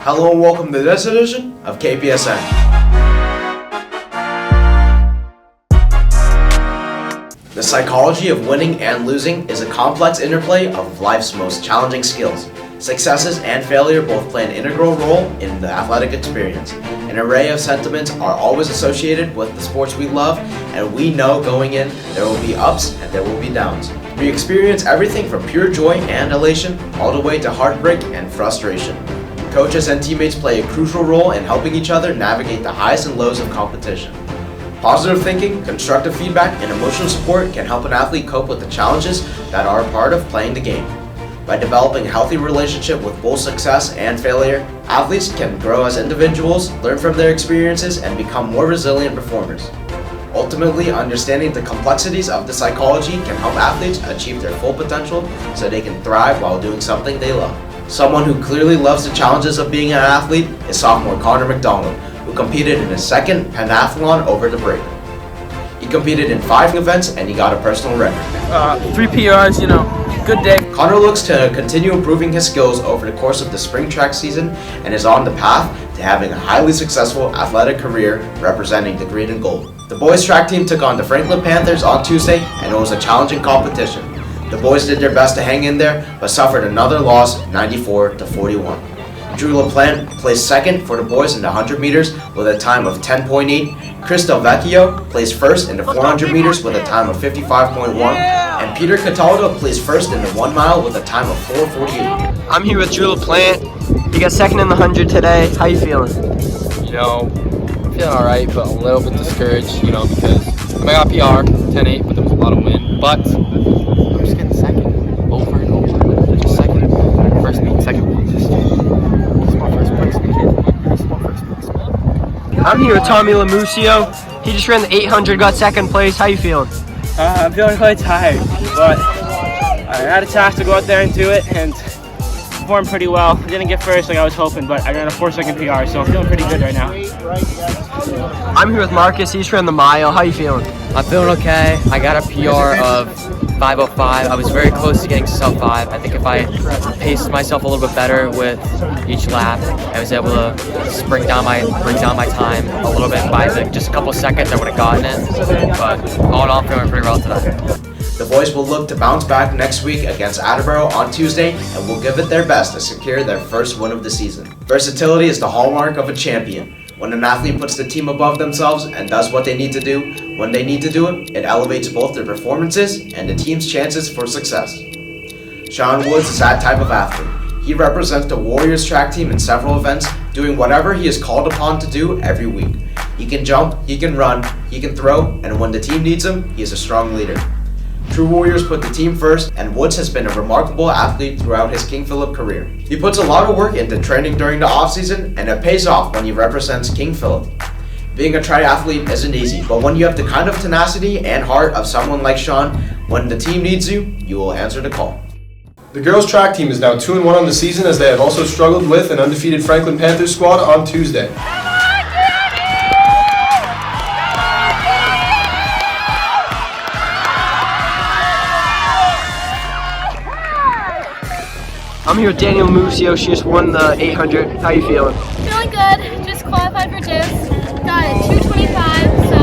Hello and welcome to this edition of Kpsn. The psychology of winning and losing is a complex interplay of life's most challenging skills. Successes and failure both play an integral role in the athletic experience. An array of sentiments are always associated with the sports we love, and we know going in there will be ups and there will be downs. We experience everything from pure joy and elation all the way to heartbreak and frustration. Coaches and teammates play a crucial role in helping each other navigate the highs and lows of competition. Positive thinking, constructive feedback, and emotional support can help an athlete cope with the challenges that are a part of playing the game. By developing a healthy relationship with both success and failure, athletes can grow as individuals, learn from their experiences, and become more resilient performers. Ultimately, understanding the complexities of the psychology can help athletes achieve their full potential so they can thrive while doing something they love. Someone who clearly loves the challenges of being an athlete is sophomore Connor McDonald, who competed in his second pentathlon over the break. He competed in 5 events and he got a personal record. 3 PRs, good day. Connor looks to continue improving his skills over the course of the spring track season and is on the path to having a highly successful athletic career representing the green and gold. The boys track team took on the Franklin Panthers on Tuesday and it was a challenging competition. The boys did their best to hang in there but suffered another loss, 94-41. Drew LaPlante placed second for the boys in the 100 meters with a time of 10.8. Chris Del Vecchio placed first in the 400 meters with a time of 55.1. And Peter Cataldo placed first in the 1 mile with a time of 4:48. I'm here with Drew LaPlante. You got second in the 100 today. How you feeling? I'm feeling alright, but a little bit discouraged, because I got PR, 10.8, but there was a lot of wind. But I'm just getting second, over and over. Just second, first meet, second meet. Just my first place, I'm here with Tommy Lamusio. He just ran the 800, got second place. How you feeling? I'm feeling quite tired, but I had a chance to go out there and do it and perform pretty well. I didn't get first like I was hoping, but I ran a 4-second PR, so I'm feeling pretty good right now. I'm here with Marcus. He just ran the mile. How you feeling? I'm feeling okay. I got a PR of 5:05. I was very close to getting sub 5. I think if I paced myself a little bit better with each lap, I was able to bring down my time a little bit by just a couple seconds. I would have gotten it. But all in all, I'm feeling pretty well today. The boys will look to bounce back next week against Attleboro on Tuesday and will give it their best to secure their first win of the season. Versatility is the hallmark of a champion. When an athlete puts the team above themselves and does what they need to do when they need to do it, it elevates both their performances and the team's chances for success. Sean Woods is that type of athlete. He represents the Warriors track team in several events, doing whatever he is called upon to do every week. He can jump, he can run, he can throw, and when the team needs him, he is a strong leader. True Warriors put the team first, and Woods has been a remarkable athlete throughout his King Philip career. He puts a lot of work into training during the offseason, and it pays off when he represents King Philip. Being a triathlete isn't easy, but when you have the kind of tenacity and heart of someone like Sean, when the team needs you, you will answer the call. The girls' track team is now 2-1 on the season as they have also struggled with an undefeated Franklin Panthers squad on Tuesday. I'm here with Daniel Musio. She just won the 800. How you feeling? Feeling good. Just qualified for JUICs. Got a 225, so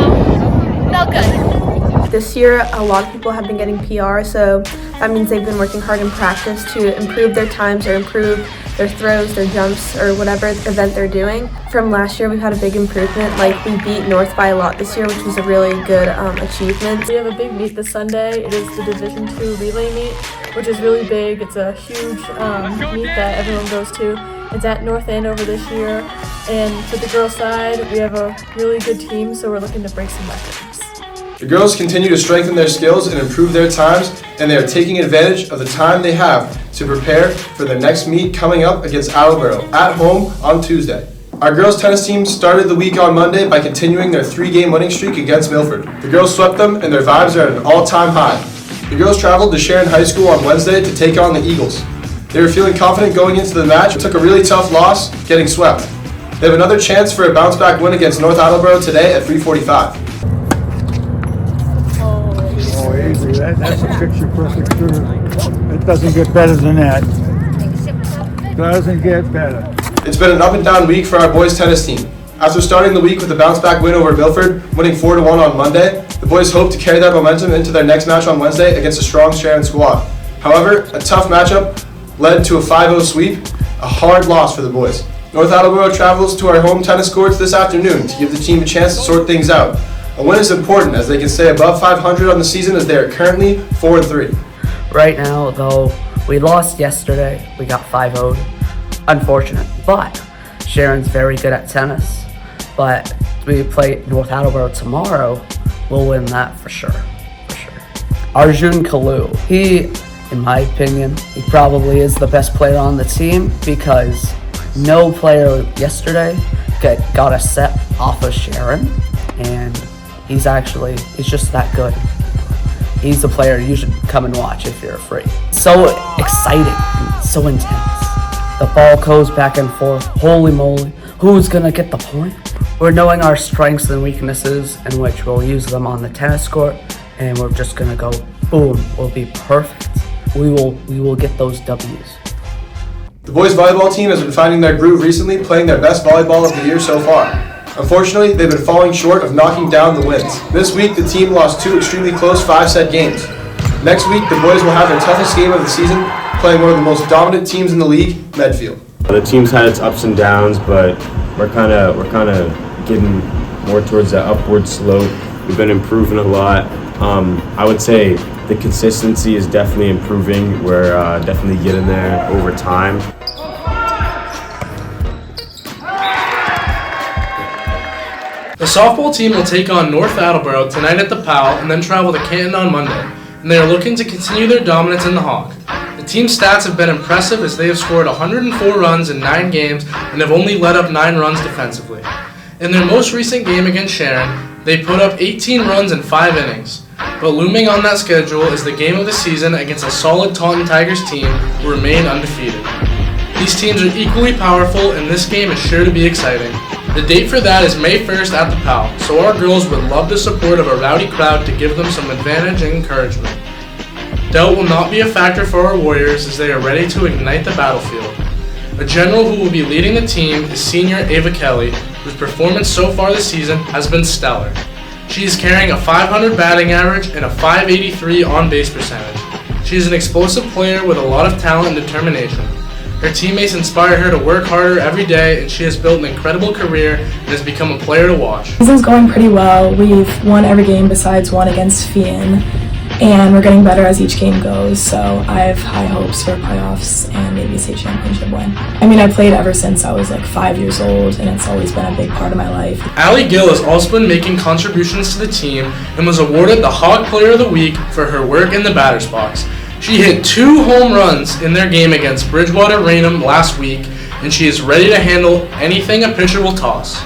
felt good. This year, a lot of people have been getting PR, so that means they've been working hard in practice to improve their times or improve their throws, their jumps, or whatever event they're doing. From last year, we've had a big improvement. Like, we beat North by a lot this year, which was a really good achievement. We have a big meet this Sunday. It is the Division II relay meet, which is really big. It's a huge meet that everyone goes to. It's at North Andover this year. And for the girls' side, we have a really good team, so we're looking to break some records. The girls continue to strengthen their skills and improve their times, and they are taking advantage of the time they have to prepare for their next meet coming up against Attleboro at home on Tuesday. Our girls' tennis team started the week on Monday by continuing their 3-game winning streak against Milford. The girls swept them, and their vibes are at an all-time high. The girls traveled to Sharon High School on Wednesday to take on the Eagles. They were feeling confident going into the match, but took a really tough loss, getting swept. They have another chance for a bounce-back win against North Attleboro today at 3:45. Oh, easy. That's a picture-perfect serve. It doesn't get better than that. Doesn't get better. It's been an up and down week for our boys tennis team. After starting the week with a bounce-back win over Milford, winning 4-1 on Monday, the boys hope to carry that momentum into their next match on Wednesday against a strong Sharon squad. However, a tough matchup led to a 5-0 sweep, a hard loss for the boys. North Attleboro travels to our home tennis courts this afternoon to give the team a chance to sort things out. A win is important as they can stay above 500 on the season as they are currently 4-3. Right now, though, we lost yesterday. We got 5-0'd. Unfortunate, but Sharon's very good at tennis. But we play North Attleboro tomorrow, we'll win that for sure. Arjun Kalu, he, in my opinion, he probably is the best player on the team because no player yesterday got a set off of Sharon, and he's just that good. He's the player you should come and watch if you're free. So exciting, so intense. The ball goes back and forth. Holy moly, who's gonna get the point? We're knowing our strengths and weaknesses, in which we'll use them on the tennis court, and we're just gonna go boom. We'll be perfect. We will get those W's. The boys volleyball team has been finding their groove recently, playing their best volleyball of the year so far. Unfortunately, they've been falling short of knocking down the wins. This week, the team lost 2 extremely close 5-set games. Next week, the boys will have their toughest game of the season, playing one of the most dominant teams in the league, Medfield. The team's had its ups and downs, but we're kind of getting more towards that upward slope. We've been improving a lot. I would say the consistency is definitely improving. We're definitely getting there over time. The softball team will take on North Attleboro tonight at the PAL and then travel to Canton on Monday, and they are looking to continue their dominance in the Hawk. The team's stats have been impressive as they have scored 104 runs in 9 games and have only let up 9 runs defensively. In their most recent game against Sharon, they put up 18 runs in 5 innings. But looming on that schedule is the game of the season against a solid Taunton Tigers team who remain undefeated. These teams are equally powerful and this game is sure to be exciting. The date for that is May 1st at the PAL, so our girls would love the support of a rowdy crowd to give them some advantage and encouragement. Doubt will not be a factor for our Warriors as they are ready to ignite the battlefield. A general who will be leading the team is senior Ava Kelly, whose performance so far this season has been stellar. She is carrying a 500 batting average and a 583 on-base percentage. She is an explosive player with a lot of talent and determination. Her teammates inspire her to work harder every day, and she has built an incredible career and has become a player to watch. Season's going pretty well. We've won every game besides one against Fian, and we're getting better as each game goes, so I have high hopes for playoffs and maybe a state championship win. I mean, I played ever since I was like 5 years old, and it's always been a big part of my life. Allie Gill has also been making contributions to the team and was awarded the Hawk Player of the Week for her work in the batter's box. She hit 2 home runs in their game against Bridgewater Raynham last week, and she is ready to handle anything a pitcher will toss.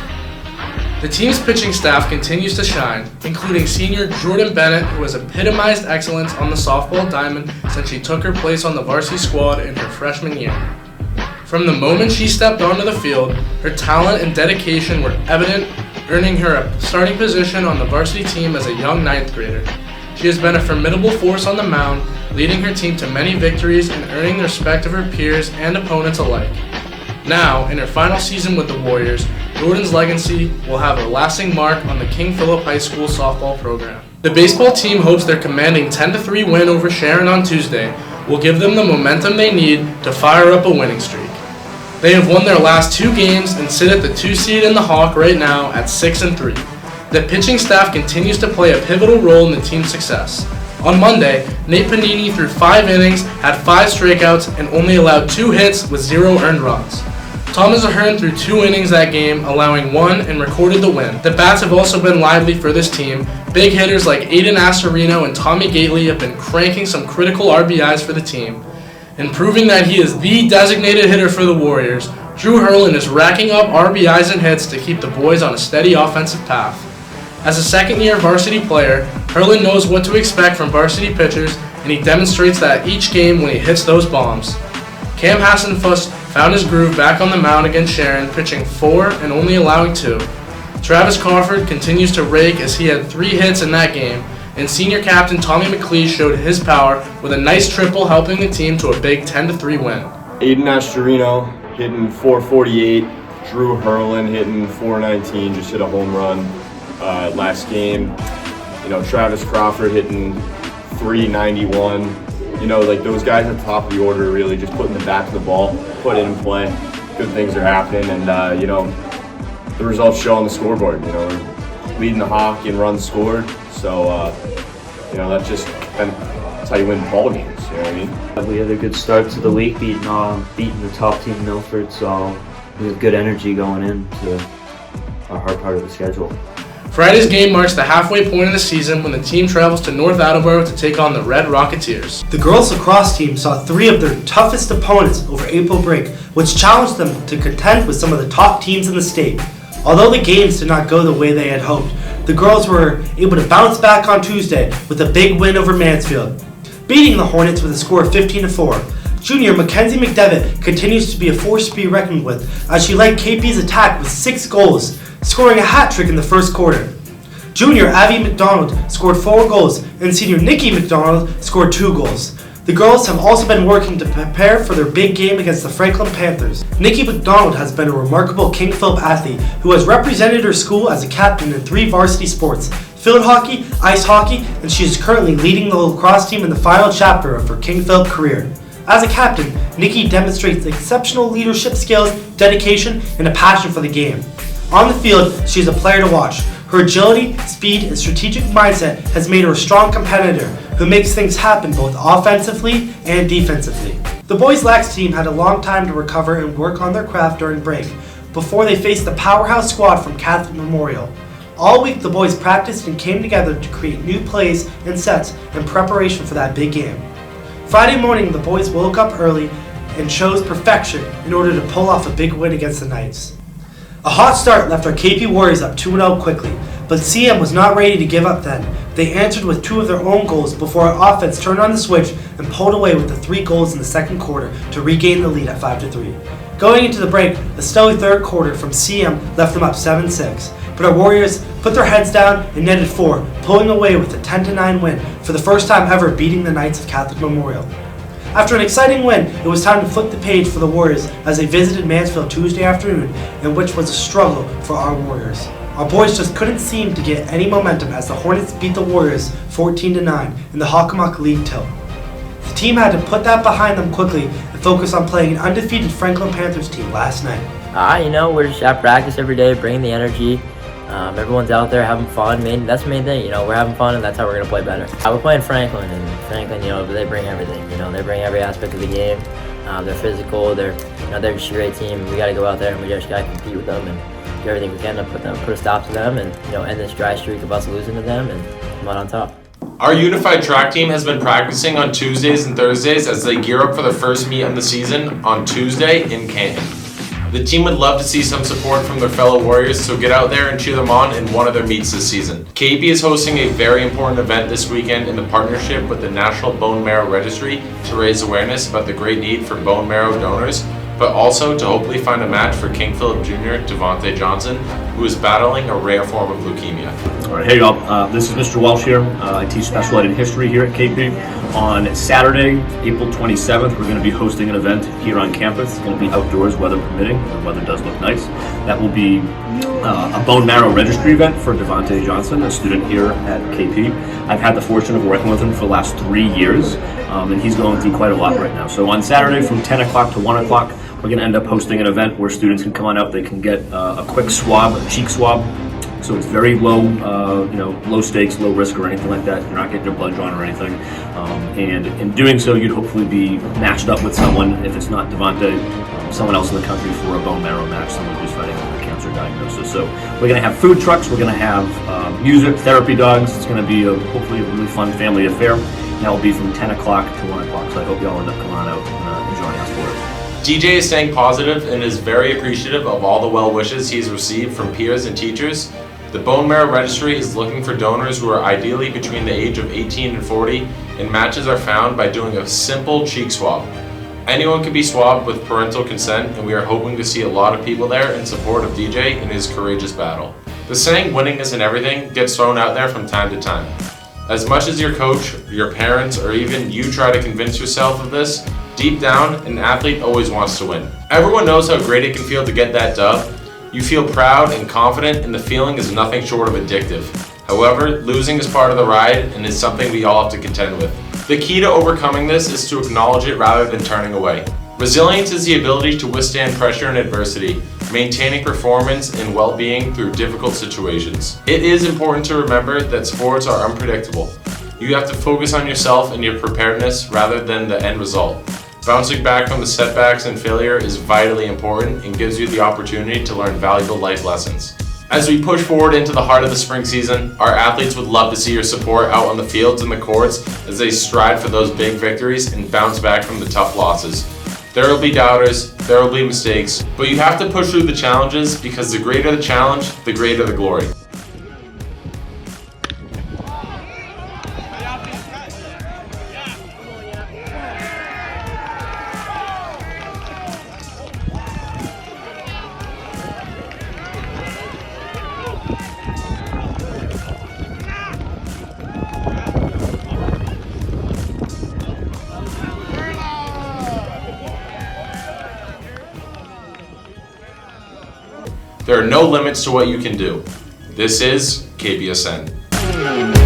The team's pitching staff continues to shine, including senior Jordan Bennett, who has epitomized excellence on the softball diamond since she took her place on the varsity squad in her freshman year. From the moment she stepped onto the field, her talent and dedication were evident, earning her a starting position on the varsity team as a young 9th grader. She has been a formidable force on the mound, leading her team to many victories and earning the respect of her peers and opponents alike. Now, in her final season with the Warriors, Jordan's legacy will have a lasting mark on the King Philip High School softball program. The baseball team hopes their commanding 10-3 win over Sharon on Tuesday will give them the momentum they need to fire up a winning streak. They have won their last 2 games and sit at the 2 seed in the Hawk right now at 6-3. The pitching staff continues to play a pivotal role in the team's success. On Monday, Nate Panini threw 5 innings, had 5 strikeouts, and only allowed 2 hits with 0 earned runs. Thomas Ahern threw 2 innings that game, allowing 1 and recorded the win. The bats have also been lively for this team. Big hitters like Aiden Astorino and Tommy Gately have been cranking some critical RBIs for the team. And proving that he is the designated hitter for the Warriors, Drew Hurlin is racking up RBIs and hits to keep the boys on a steady offensive path. As a second-year varsity player, Hurlin knows what to expect from varsity pitchers, and he demonstrates that each game when he hits those bombs. Cam Hassenfuss found his groove back on the mound against Sharon, pitching 4 and only allowing 2. Travis Crawford continues to rake as he had 3 hits in that game, and senior captain Tommy McLeish showed his power with a nice triple helping the team to a big 10-3 win. Aiden Astorino, hitting 448. Drew Hurlin hitting 419, just hit a home run last game. Travis Crawford hitting 391. Like those guys at the top of the order really just putting the bat to the ball, put it in play. Good things are happening, and the results show on the scoreboard. We're leading the hockey and runs scored. So that's how you win ball games. You know what I mean? We had a good start to the week, beating the top team Milford. So we have good energy going into our hard part of the schedule. Friday's game marks the halfway point of the season when the team travels to North Attleboro to take on the Red Rocketeers. The girls lacrosse team saw 3 of their toughest opponents over April break, which challenged them to contend with some of the top teams in the state. Although the games did not go the way they had hoped, the girls were able to bounce back on Tuesday with a big win over Mansfield, beating the Hornets with a score of 15-4. Junior Mackenzie McDevitt continues to be a force to be reckoned with as she led KP's attack with 6 goals, scoring a hat trick in the first quarter. Junior Abby McDonald scored 4 goals and senior Nikki McDonald scored 2 goals. The girls have also been working to prepare for their big game against the Franklin Panthers. Nikki McDonald has been a remarkable King Philip athlete who has represented her school as a captain in 3 varsity sports, field hockey, ice hockey, and she is currently leading the lacrosse team in the final chapter of her King Philip career. As a captain, Nikki demonstrates exceptional leadership skills, dedication, and a passion for the game. On the field, she is a player to watch. Her agility, speed, and strategic mindset has made her a strong competitor who makes things happen both offensively and defensively. The boys' lax team had a long time to recover and work on their craft during break before they faced the powerhouse squad from Catholic Memorial. All week, the boys practiced and came together to create new plays and sets in preparation for that big game. Friday morning, the boys woke up early and chose perfection in order to pull off a big win against the Knights. A hot start left our KP Warriors up 2-0 quickly, but CM was not ready to give up then. They answered with 2 of their own goals before our offense turned on the switch and pulled away with the 3 goals in the second quarter to regain the lead at 5-3. Going into the break, a stellar third quarter from CM left them up 7-6, but our Warriors put their heads down and netted 4, pulling away with a 10-9 win for the first time ever beating the Knights of Catholic Memorial. After an exciting win, it was time to flip the page for the Warriors as they visited Mansfield Tuesday afternoon, in which was a struggle for our Warriors. Our boys just couldn't seem to get any momentum as the Hornets beat the Warriors 14-9 in the Hockomock League tilt. The team had to put that behind them quickly and focus on playing an undefeated Franklin Panthers team last night. We're just at practice every day, bringing the energy. Everyone's out there having fun. That's the main thing. We're having fun, and that's how we're gonna play better. We're playing Franklin, and Franklin, they bring everything. They bring every aspect of the game. They're physical. They're just a great team. We gotta go out there and we just gotta compete with them and do everything we can to put a stop to them, and end this dry streak of us losing to them and come out on top. Our unified track team has been practicing on Tuesdays and Thursdays as they gear up for their first meet of the season on Tuesday in Canton. The team would love to see some support from their fellow Warriors, so get out there and cheer them on in one of their meets this season. KP is hosting a very important event this weekend in a partnership with the National Bone Marrow Registry to raise awareness about the great need for bone marrow donors, but also to hopefully find a match for King Philip Jr. Devontae Johnson, who is battling a rare form of leukemia. All right, hey y'all, this is Mr. Welsh here. I teach special ed in history here at KP. On Saturday, April 27th, we're going to be hosting an event here on campus. It's going to be outdoors, weather permitting. The weather does look nice. That will be a bone marrow registry event for Devontae Johnson, a student here at KP. I've had the fortune of working with him for the last 3 years, and he's going through quite a lot right now. So on Saturday from 10 o'clock to 1 o'clock, we're going to end up hosting an event where students can come on out. They can get a quick swab, a cheek swab. So it's very low, low stakes, low risk or anything like that. You're not getting your blood drawn or anything. And in doing so, you'd hopefully be matched up with someone, if it's not Devontae, someone else in the country for a bone marrow match, someone who's fighting with a cancer diagnosis. So we're going to have food trucks, we're going to have music, therapy dogs. It's going to be hopefully a really fun family affair. And that will be from 10 o'clock to 1 o'clock. So I hope you all end up coming on out and joining us for it. DJ is staying positive and is very appreciative of all the well wishes he's received from peers and teachers. The Bone Marrow Registry is looking for donors who are ideally between the age of 18 and 40, and matches are found by doing a simple cheek swab. Anyone can be swabbed with parental consent, and we are hoping to see a lot of people there in support of DJ in his courageous battle. The saying "winning isn't everything" gets thrown out there from time to time. As much as your coach, your parents, or even you try to convince yourself of this, deep down, an athlete always wants to win. Everyone knows how great it can feel to get that dub. You feel proud and confident, and the feeling is nothing short of addictive. However, losing is part of the ride and is something we all have to contend with. The key to overcoming this is to acknowledge it rather than turning away. Resilience is the ability to withstand pressure and adversity, maintaining performance and well-being through difficult situations. It is important to remember that sports are unpredictable. You have to focus on yourself and your preparedness rather than the end result. Bouncing back from the setbacks and failure is vitally important and gives you the opportunity to learn valuable life lessons. As we push forward into the heart of the spring season, our athletes would love to see your support out on the fields and the courts as they stride for those big victories and bounce back from the tough losses. There will be doubters, there will be mistakes, but you have to push through the challenges because the greater the challenge, the greater the glory. There are no limits to what you can do. This is Kpsn.